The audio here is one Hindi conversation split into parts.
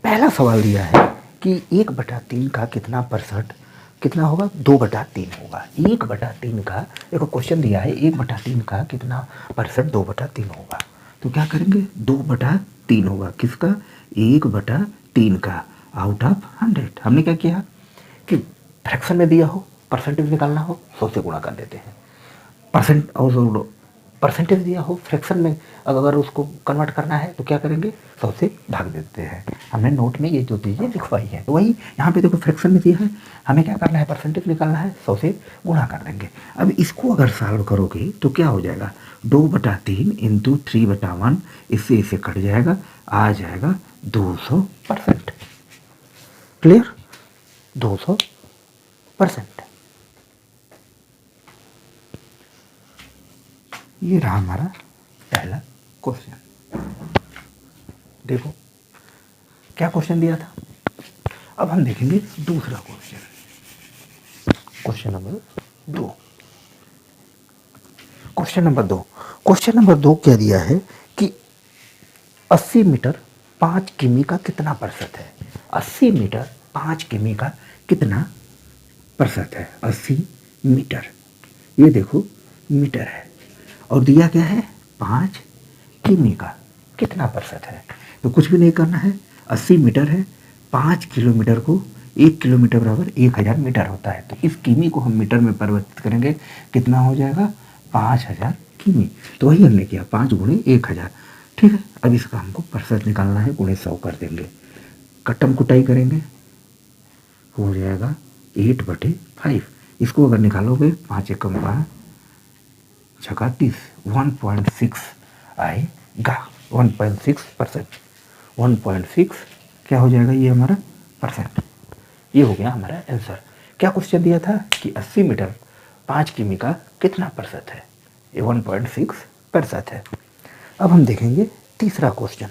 पहला सवाल दिया है कि 1/3 का कितना परसेंट कितना होगा, 2/3 होगा। 1/3 का देखो क्वेश्चन दिया है, 1/3 का कितना परसेंट 2/3 होगा। तो क्या करेंगे, 2/3 होगा किसका, 1/3 का आउट ऑफ 100। हमने क्या किया कि फ्रैक्शन में दिया हो, परसेंटेज निकालना हो, 100 से गुणा कर देते हैं। परसेंटेज दिया हो फ्रैक्शन में, अगर उसको कन्वर्ट करना है तो क्या करेंगे, 100 से भाग देते हैं। हमने नोट में ये जो चीज़ें लिखवाई है, तो वही यहाँ पे देखो फ्रैक्शन में दिया है, हमें क्या करना है, परसेंटेज निकालना है, 100 से गुणा कर देंगे। अब इसको अगर सॉल्व करोगे तो क्या हो जाएगा, 2/3 इंटू 3/1, इससे इसे कट जाएगा, आ जाएगा 200%। क्लियर, 200%। ये रहा हमारा पहला क्वेश्चन। देखो क्या क्वेश्चन दिया था। अब हम देखेंगे दूसरा question, question number 2। Question number 2 क्या दिया है कि 80 मीटर 5 किमी का कितना प्रतिशत है। 80 मीटर 5 किमी का कितना प्रतिशत है। 80 मीटर, ये देखो मीटर है, और दिया क्या है 5 किमी का कितना प्रतिशत है। तो कुछ भी नहीं करना है, 80 मीटर है, 5 किलोमीटर को 1 किलोमीटर बराबर 1000 मीटर होता है। तो इस किमी को हम मीटर में परिवर्तित करेंगे, कितना हो जाएगा 5000 किमी। तो वही हमने किया, 5 गुणे 1000। ठीक है, अब इसका हमको प्रतिशत निकालना है, गुणे 100 कर देंगे, कट्टम कुटाई करेंगे, हो जाएगा 8/5। इसको अगर निकालोगे 5 एकम 5 छक्का 30, 1.6 आएगा, 1.6%। 1.6 क्या हो जाएगा, ये हमारा परसेंट। ये हो गया हमारा आंसर। क्या क्वेश्चन दिया था कि 80 मीटर 5 किमी का कितना प्रतिशत है, ये 1.6% है। अब हम देखेंगे तीसरा question,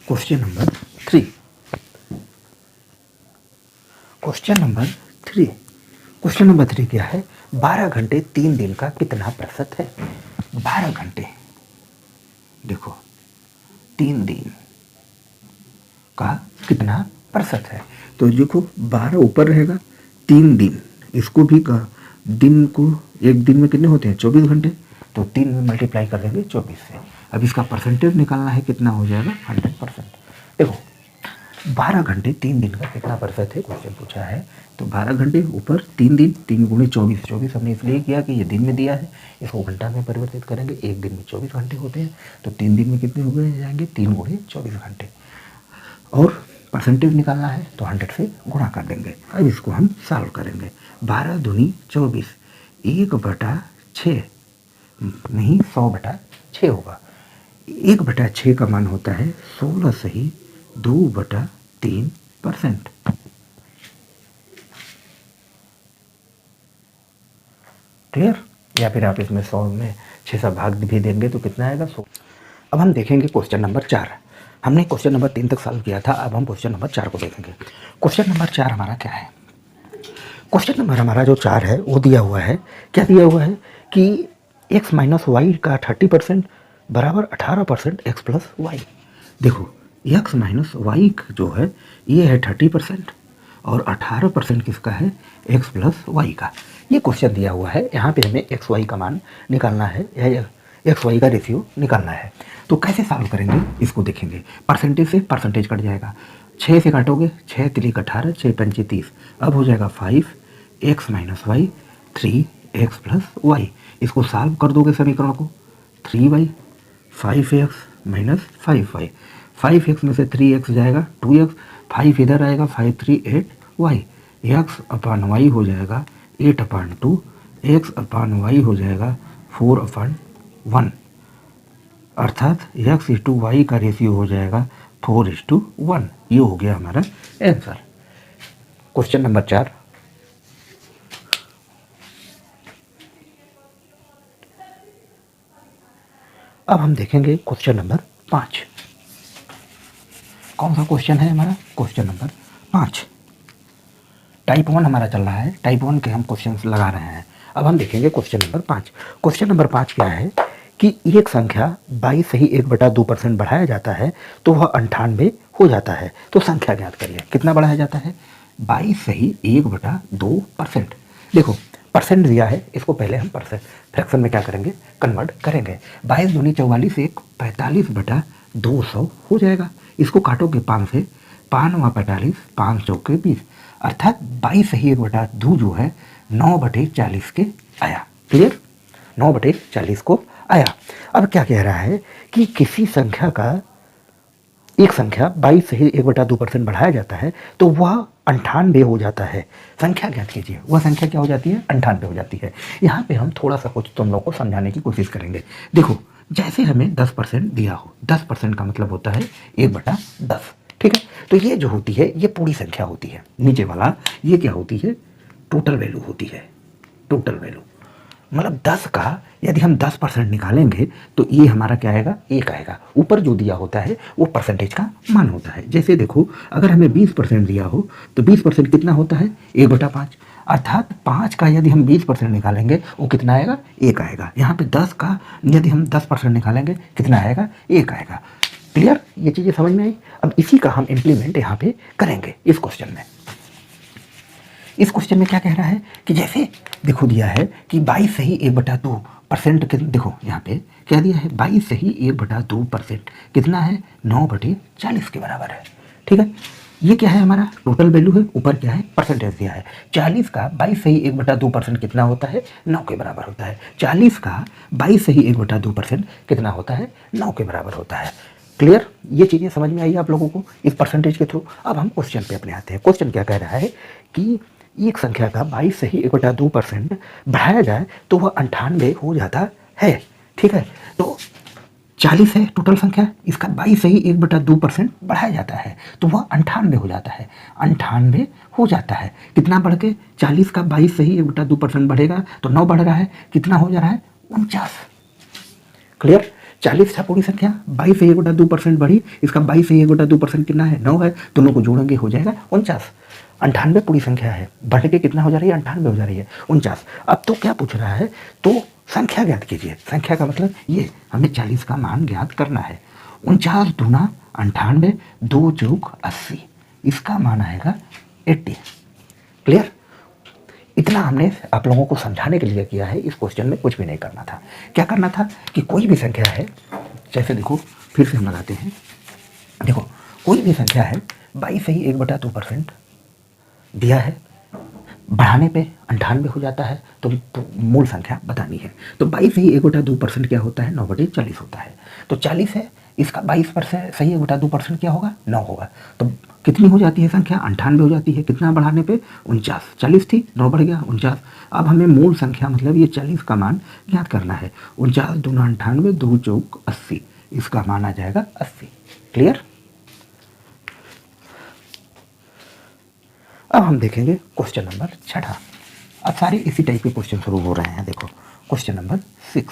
question number 3। Question number 3 क्या है, 12 घंटे 3 दिन का कितना प्रतिशत है। 12 घंटे देखो 3 दिन का कितना प्रतिशत है। तो देखो 12 ऊपर रहेगा, 3 दिन, इसको भी का दिन को, एक दिन में कितने होते हैं 24 घंटे, तो 3 में मल्टीप्लाई कर देंगे 24 से। अब इसका परसेंटेज निकालना है, कितना हो जाएगा 100%। देखो 12 घंटे 3 दिन का कितना प्रतिशत है, क्वेश्चन पूछा है। तो 12 घंटे ऊपर 3 दिन, 3 गुणे 24, 24 हमने इसलिए किया कि ये दिन में दिया है, इसको घंटा में परिवर्तित करेंगे। एक दिन में 24 घंटे होते हैं, तो 3 दिन में कितने हो गए जाएंगे, 3 गुणे 24 घंटे। और परसेंटेज निकालना है तो 100 से गुणा कर देंगे। अब इसको हम सॉल्व करेंगे, 12 दूनी 24, 1/6 नहीं 100/6 होगा। 1/6 का मान होता है 16 सही 2/3%। क्लियर, या फिर आप इसमें 100 में 6 से भाग भी देंगे तो कितना आएगा 100। अब हम देखेंगे क्वेश्चन नंबर 4। हमने क्वेश्चन नंबर 3 तक सॉल्व किया था, अब हम क्वेश्चन नंबर 4 को देखेंगे। क्वेश्चन नंबर 4 हमारा क्या है, क्वेश्चन नंबर हमारा जो 4 है वो दिया हुआ है, क्या दिया हुआ है कि x माइनस वाई का 30% बराबर 18% x प्लस वाई। देखो x माइनस वाई जो है ये है 30%, और 18% किसका है, x प्लस वाई का। ये क्वेश्चन दिया हुआ है, यहाँ पे हमें एक्स वाई का मान निकालना है, एक्स वाई का रेशियो निकालना है। तो कैसे सॉल्व करेंगे इसको देखेंगे। परसेंटेज से परसेंटेज कट जाएगा, 6 से काटोगे, 6 3 18, 6 5 30, अब हो जाएगा 5x minus Y 3x plus Y. इसको सॉल्व कर दोगे समीकरण को, 3y 5x minus 5y, 5x में से 3x जाएगा 2x, 5 इधर आएगा 5 3 8y, x/y हो जाएगा 8/2, x/y हो जाएगा 4/1, अर्थात x/y का रेशियो हो जाएगा 4:1। ये हो गया हमारा आंसर। Question number 4। अब हम देखेंगे क्वेश्चन नंबर 5। कौन सा क्वेश्चन है हमारा, क्वेश्चन नंबर 5। टाइप 1 हमारा चल रहा है, टाइप 1 के हम क्वेश्चन लगा रहे हैं। अब हम देखेंगे क्वेश्चन नंबर 5। क्वेश्चन नंबर 5 क्या है कि एक संख्या 22 से ही 1/2% बढ़ाया जाता है तो वह 98 हो जाता है। तो संख्या ज्ञात करिए, कितना बढ़ाया जाता है? 22 से ही 1/2%। देखो परसेंट दिया है, इसको पहले हम परसेंट फ्रैक्शन में क्या करेंगे, कन्वर्ट करेंगे। 22 दूनी 44, एक 45/200 हो जाएगा। इसको काटोगे 5 से, 5 9 45, 5 चौके 20, अर्थात 22 से ही 1/2 जो है 9/40 के आया। क्लियर? 9/40 को आया। अब क्या कह रहा है कि किसी संख्या का, एक संख्या 22 से ही 1/2% बढ़ाया जाता है तो वह 98 हो जाता है। संख्या ज्ञात कीजिए, वह संख्या क्या हो जाती है? 98 हो जाती है। यहाँ पे हम थोड़ा सा कुछ तुम लोग को समझाने की कोशिश करेंगे। देखो जैसे हमें 10% दिया हो, 10% का मतलब होता है 1/10। ठीक है, तो ये जो होती है ये पूरी संख्या होती है। नीचे वाला ये क्या होती है? टोटल वैल्यू होती है। टोटल वैल्यू मतलब 10 का यदि हम 10% निकालेंगे तो ये हमारा क्या आएगा? 1 आएगा। ऊपर जो दिया होता है वो परसेंटेज का मान होता है। जैसे देखो अगर हमें 20% दिया हो तो 20% कितना होता है? 1/5। अर्थात 5 का यदि हम 20% निकालेंगे वो कितना आएगा? 1 आएगा। यहाँ पे 10 का यदि हम 10% निकालेंगे कितना आएगा? 1 आएगा। क्लियर? ये चीज़ें समझ में आई? अब इसी का हम इम्प्लीमेंट यहाँ पे करेंगे इस क्वेश्चन में। इस क्वेश्चन में क्या कह रहा है कि जैसे देखो दिया है कि 22 से ही 1/2% के, देखो यहाँ पे क्या दिया है? 22 से ही 1/2% कितना है? 9/40 के बराबर है। ठीक है, ये क्या है? हमारा टोटल वैल्यू है। ऊपर क्या है? परसेंटेज दिया है। 40 का 22 से ही 1/2% कितना होता है? 9 के बराबर होता है। 40 का 22 से ही 1/2% कितना होता है? 9 के बराबर होता है। क्लियर? ये चीज़ें समझ में आई आप लोगों को इस परसेंटेज के थ्रू। अब हम क्वेश्चन पे अपने आते हैं। क्वेश्चन क्या कह रहा है कि एक संख्या का 22 से ही 1/2% बढ़ाया जाए तो वह 98 हो जाता है। ठीक है, तो 40 है टोटल संख्या, इसका 22 से ही 1/2% बढ़ाया जाता है तो वह 98 हो जाता है। 98 हो जाता है। कितना बढ़ के? 40 का 22 से ही 1/2% बढ़ेगा तो 9 बढ़ रहा है। कितना हो जा रहा है? 49। क्लियर? 40 था पूरी संख्या, 22 से 1/2% बढ़ी, इसका 22 से 1/2% कितना है? 9 है। दोनों को जोड़ेंगे हो जाएगा 49। 98 पूरी संख्या है, बढ़ के कितना हो जा रही है? 98 हो जा रही है, 49। अब तो क्या पूछ रहा है? तो संख्या ज्ञात कीजिए। संख्या का मतलब ये हमें 40 का मान ज्ञात करना है। 49 दूना 98, 2 चौक 80, इसका मान आएगा 80। क्लियर? इतना हमने आप लोगों को समझाने के लिए किया है। इस क्वेश्चन में कुछ भी नहीं करना था। क्या करना था कि कोई भी संख्या है, जैसे देखो फिर से हम लगाते हैं। देखो कोई भी संख्या है 22 से ही 1/2% दिया है, बढ़ाने पे 98 हो जाता है तो मूल संख्या बतानी है। तो 22 से ही 1/2% क्या होता है? 9/40 होता है। तो 40 है, इसका 22% सही 1/2% क्या होगा? 9 होगा। तो कितनी हो जाती है संख्या? 98 हो जाती है। कितना बढ़ाने पे? 49। 40 थी, 9 बढ़ गया 49। अब हमें मूल संख्या मतलब ये 40 का मान ज्ञात करना है। 49 दूना 98, 2 चौक 80, इसका मान आ जाएगा 80। क्लियर? अब हम देखेंगे क्वेश्चन नंबर 6। अब सारे इसी टाइप के क्वेश्चन शुरू हो रहे हैं। देखो क्वेश्चन नंबर 6।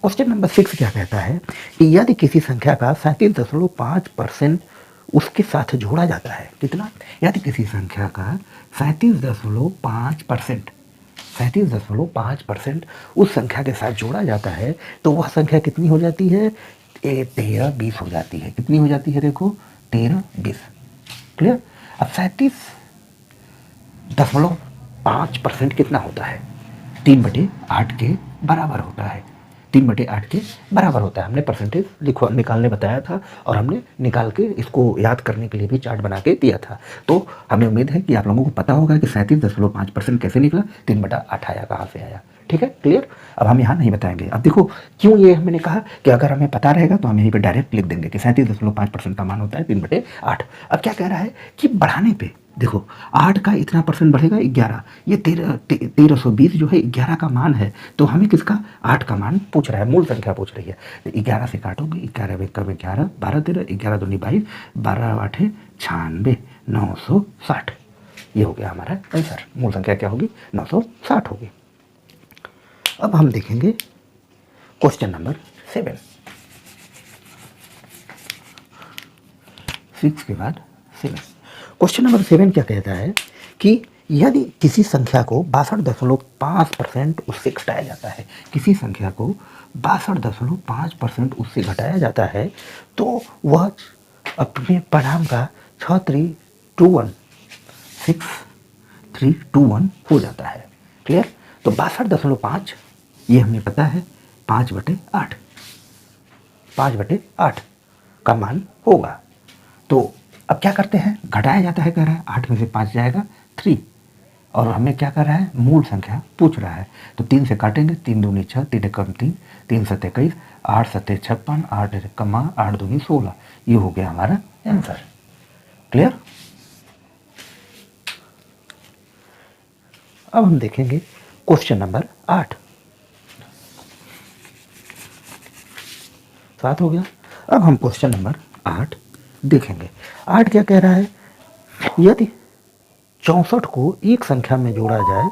क्वेश्चन नंबर 6 क्या कहता है कि यदि किसी संख्या का 37.5% उसके साथ जोड़ा जाता है। कितना? यदि किसी संख्या का 37.5% 37.5% उस संख्या के साथ जोड़ा जाता है तो वह संख्या कितनी हो जाती है? 13-20 हो जाती है। कितनी हो जाती है? देखो 13-20। क्लियर? अब 37.5% कितना होता है? 3/8 के बराबर होता है। 3/8 के बराबर होता है। हमने परसेंटेज निकालने बताया था और हमने निकाल के इसको याद करने के लिए भी चार्ट बना के दिया था। तो हमें उम्मीद है कि आप लोगों को पता होगा कि 37.5% कैसे निकला, 3/8 आया, कहाँ से आया। ठीक है, क्लियर? अब हम यहाँ नहीं बताएंगे। अब देखो क्यों ये मैंने कहा कि अगर हमें पता रहेगा तो हम यहीं पे डायरेक्ट लिख देंगे कि 37.5% का मान होता है 3/8। अब क्या कह रहा है कि बढ़ाने पे देखो 8 का इतना परसेंट बढ़ेगा 11, ये 1320 जो है 11 का मान है। तो हमें किसका? 8 का मान पूछ रहा है, मूल संख्या पूछ रही है। 11 से काटोगे, 11 में 11, 12 13, 11 दूनी 22, 12 8 96, 960। ये हो गया हमारा आंसर। मूल संख्या क्या होगी? 960 होगी। अब हम देखेंगे क्वेश्चन नंबर 7। 6 के बाद 7। क्वेश्चन नंबर 7 क्या कहता है कि यदि किसी संख्या को 62.5% उससे घटाया जाता है, किसी संख्या को 62.5% उससे घटाया जाता है, तो वह अपने परिणाम का 6321 हो जाता है। क्लियर? तो 62.5 ये हमें पता है 5/8, 5/8 का मान होगा। तो अब क्या करते हैं, घटाया जाता है, कह रहा है 8 में से 5 जाएगा 3, और हमें क्या कर रहा है, मूल संख्या पूछ रहा है। तो 3 से काटेंगे, 3 दूनी 6, 3 एकम 3, 3 सत्ते 21, 8 सत्ते 56, 8 कमा 8 दूनी 16, ये हो गया हमारा आंसर। क्लियर? अब हम देखेंगे क्वेश्चन नंबर 8। 7 हो गया। अब हम क्वेश्चन नंबर 8 देखेंगे। 8 क्या कह रहा है, यदि 64 को एक संख्या में जोड़ा जाए,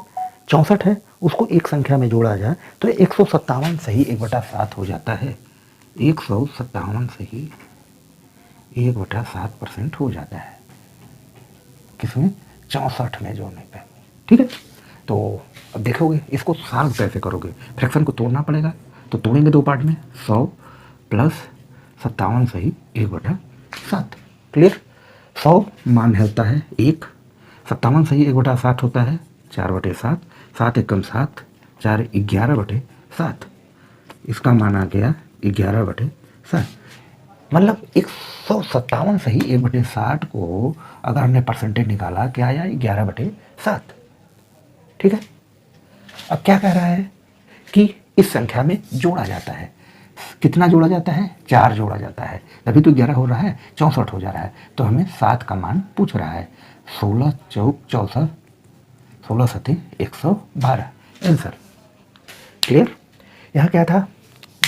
64 है उसको एक संख्या में जोड़ा जाए तो 157 सही 1/7 हो जाता है। 157 सही 1/7% हो जाता है, किसमें, 64 में जोड़ने पे। ठीक है, तो अब देखोगे इसको सॉल्व कैसे करोगे, फ्रैक्शन को तोड़ना पड़ेगा। तो तोड़ेंगे दो पार्ट में, 100 प्लस 57 सही 1/7। क्लियर? 100 मान होता है 1, 57 सही 1/7 होता है 4/7, 7 एकम 7, 4 11/7, इसका मान आ गया 11/7। मतलब 157 सही 1/60 को अगर हमने परसेंटेज निकाला, क्या आया, 11/7। ठीक है, अब क्या कह रहा है कि इस संख्या में जोड़ा जाता है। कितना जोड़ा जाता है, 4 जोड़ा जाता है, तभी तो 11 हो रहा है, 64 हो जा रहा है। तो हमें 7 का मान पूछ रहा है। 16 चौक 64, 16 सत्ते 112 आंसर। क्लियर? यहाँ क्या था,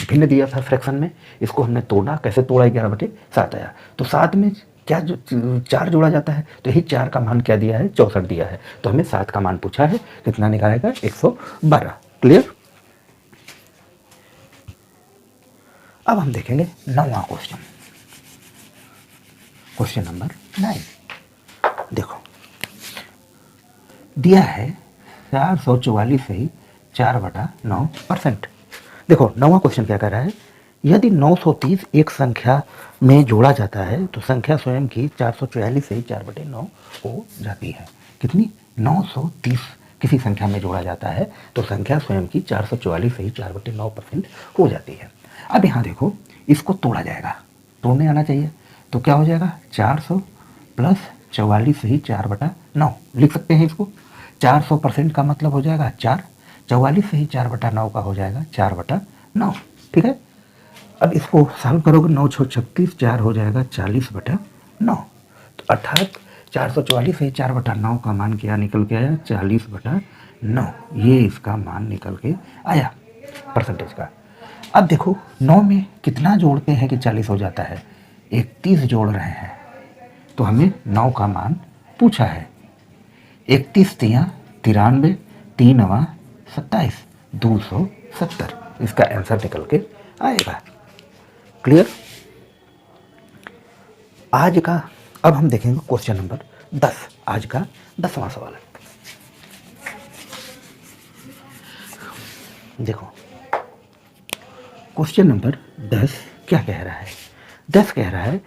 भिन्न दिया था फ्रैक्शन में, इसको हमने तोड़ा, कैसे तोड़ा, 11/7 आया। तो 7 में क्या जो 4 जोड़ा जाता है, तो यही 4 का मान क्या दिया है, 64 दिया है। तो हमें 7 का मान पूछा है, कितना निकालेगा, 112। क्लियर? अब हम देखेंगे 9वां क्वेश्चन, क्वेश्चन नंबर 9। देखो दिया है 444 सही 4/9%। देखो 9वां क्वेश्चन क्या कर रहा है, यदि 930 एक संख्या में जोड़ा जाता है तो संख्या स्वयं की 444 सही 4/9 हो जाती है। कितनी, 930 किसी संख्या में जोड़ा जाता है तो संख्या स्वयं की 444 सही 4/9% हो जाती है। अब यहाँ देखो, इसको तोड़ा जाएगा, तोड़ने आना चाहिए। तो क्या हो जाएगा, 400 प्लस 44 सही 4/9 लिख सकते हैं इसको। 400% का मतलब हो जाएगा 4, 44 सही 4/9 का हो जाएगा 4/9। ठीक है, अब इसको सॉल्व करोगे, 9 छः 36, 4 हो जाएगा 40/9। तो अर्थात 444 सही 4/9 का मान क्या निकल के आया, 40/9। ये इसका मान निकल के आया परसेंटेज का। अब देखो 9 में कितना जोड़ते हैं कि 40 हो जाता है, 31 जोड़ रहे हैं, तो हमें 9 का मान पूछा है। 31 तियाँ 93, 3 नवा 27, 270 इसका आंसर निकल के आएगा। क्लियर? आज का अब हम देखेंगे क्वेश्चन नंबर 10, आज का 10वां सवाल है। देखो क्वेश्चन नंबर 10 क्या कह रहा है, 10 कह रहा है,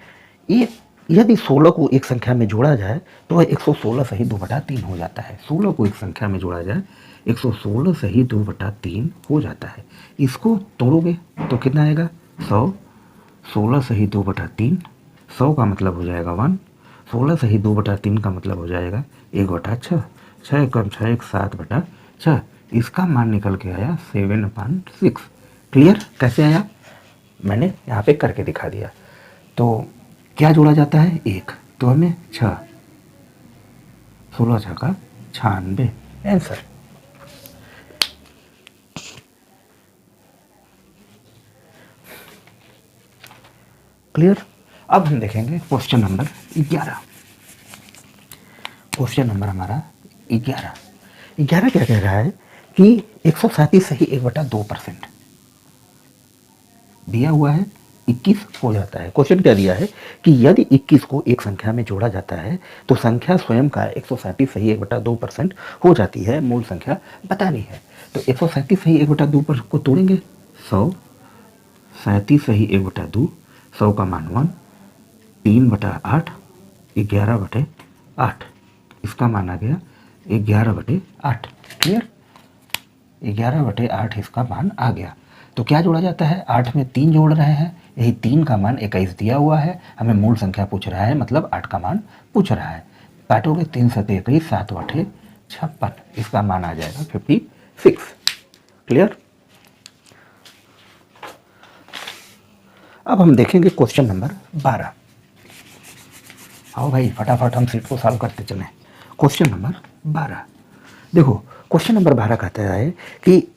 यदि 16 को एक संख्या में जोड़ा जाए तो वह 116 सही 2/3 हो जाता है। 16 को एक संख्या में जोड़ा जाए 116 सही 2/3 हो जाता है। इसको तोड़ोगे तो कितना आएगा, 100, 16 सही 2/3, 100 का मतलब हो जाएगा 1, 16 सही 2/3 का मतलब हो जाएगा 1/6, 6 कम 6 1 7/6, इसका मान निकल के आया 7/6। क्लियर? कैसे आया, मैंने यहाँ पे करके दिखा दिया। तो क्या जोड़ा जाता है, 1, तो हमें 6, 16 6 का 96 आंसर। क्लियर? अब हम देखेंगे क्वेश्चन नंबर 11। क्वेश्चन नंबर हमारा 11। 11 क्या कह रहा है कि 137 सही 1/2% दिया हुआ है, 21 हो जाता है। क्वेश्चन क्या दिया है कि यदि 21 को एक संख्या में जोड़ा जाता है तो संख्या स्वयं का 137 सही 1/2% हो जाती है, मूल संख्या बतानी है। तो 137 सही 1/2 पर को तोड़ेंगे, 137 सही 1/2, 100 का मान 1, 3/8, 11/8, इसका मान आ गया 11/8। क्लियर, 11/8 इसका मान आ गया। तो क्या जोड़ा जाता है, 8 में 3 जोड़ रहे हैं, यही 3 का मान 21 दिया हुआ है, हमें मूल संख्या पूछ रहा है, मतलब 8 का मान पूछ रहा है। काटोगे 3 7 21, 7 8 56, इसका मान आ जाएगा 56। क्लियर। अब हम देखेंगे क्वेश्चन नंबर 12। आओ भाई फटाफट हम सीट को सॉल्व करते चलें। क्वेश्चन नंबर 12 देखो, क्वेश्चन नंबर 12 कहता है कि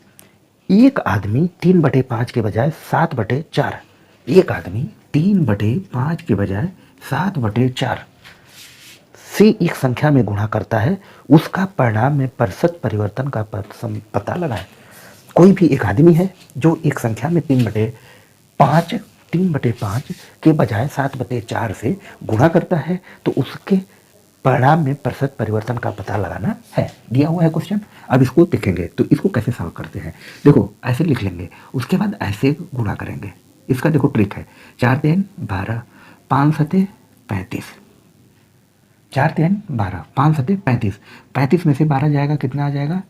एक आदमी 3/5 के बजाय 7/4, एक आदमी 3/5 के बजाय 7/4 से एक संख्या में गुणा करता है, उसका परिणाम में प्रतिशत परिवर्तन का पता लगाएं। कोई भी एक आदमी है जो एक संख्या में 3/5 के बजाय 7/4 से गुणा करता है, तो उसके परिणाम में प्रतिशत परिवर्तन का पता लगाना है। दिया हुआ है क्वेश्चन। अब इसको देखेंगे तो इसको कैसे सॉल्व करते हैं। देखो ऐसे लिख लेंगे, उसके बाद ऐसे गुणा करेंगे। इसका देखो ट्रिक है, 4 3 12, 5 7 35, 4 3 12, 5 7 35, 35 में से 12 जाएगा, कितना आ जाएगा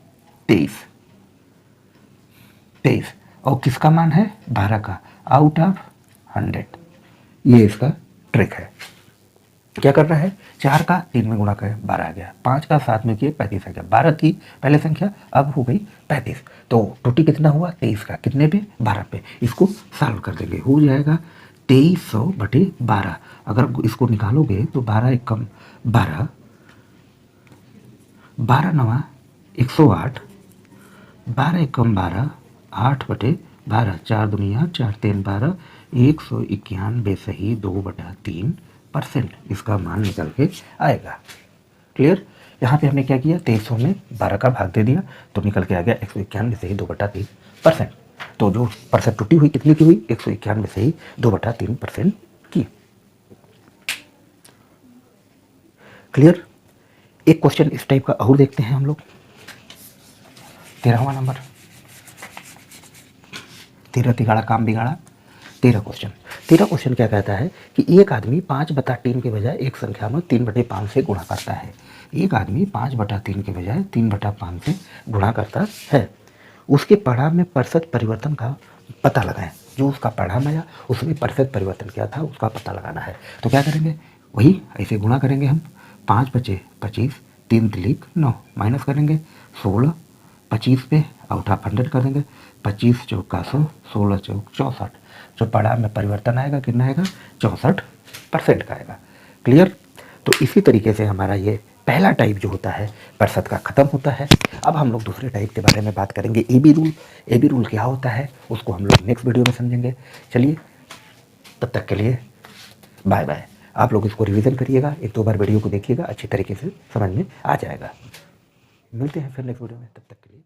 23, 23। और किसका मान है, 12 का, आउट ऑफ 100। ये इसका ट्रिक है। क्या कर रहा है, 4 का 3 में गुणा करें 12 आ गया, 5 का 7 में किए 35 आ गया, 12 थी पहले संख्या, अब हो गई 35। तो टोटी कितना हुआ 23 का, कितने पे 12 पे। इसको सॉल्व कर देंगे, हो जाएगा 2300/12। अगर इसको निकालोगे तो 12 एक कम 12, 12 नवा 108, 12 एक कम 12, 8/12, 4 दुनिया 4 3 12, 191 सही 2/3% इसका मान निकल के आएगा। क्लियर। यहाँ पे हमने क्या किया, 2300 में 12 का भाग दे दिया तो निकल के आ गया 191 सही 2/3%। तो जो परसेंट टूटी हुई कितनी की हुई, 191 सही 2/3% की। क्लियर। एक क्वेश्चन इस टाइप का और देखते हैं हम लोग, 13वां नंबर, 13 तिगाड़ा काम बिगाड़ा। 13 क्वेश्चन क्या कहता है कि एक आदमी 5/3 के बजाय एक संख्या में 3/5 से गुणा करता है। एक आदमी 5/3 के बजाय 3/5 से गुणा करता है, उसके परिणाम में प्रतिशत परिवर्तन का पता लगाएं। जो उसका परिणाम आया उसमें प्रतिशत परिवर्तन क्या था उसका पता लगाना है। तो क्या करेंगे, वही ऐसे गुणा करेंगे हम, 5 बचे 25, 3 तिलिक 9, माइनस करेंगे 16, 25 पे आउट ऑफ 100 कर देंगे, 25 चौका 100, 16 चौक 64। जो परिणाम में परिवर्तन आएगा कितना आएगा, 64% का आएगा। क्लियर। तो इसी तरीके से हमारा ये पहला टाइप जो होता है प्रतिशत का ख़त्म होता है। अब हम लोग दूसरे टाइप के बारे में बात करेंगे, A B rule. A B rule क्या होता है उसको हम लोग नेक्स्ट वीडियो में समझेंगे। चलिए तब तक के लिए बाय बाय। आप लोग इसको रिवीजन करिएगा, 1-2 बार वीडियो को देखिएगा, अच्छी तरीके से समझ में आ जाएगा। मिलते हैं फिर नेक्स्ट वीडियो में, तब तक के लिए।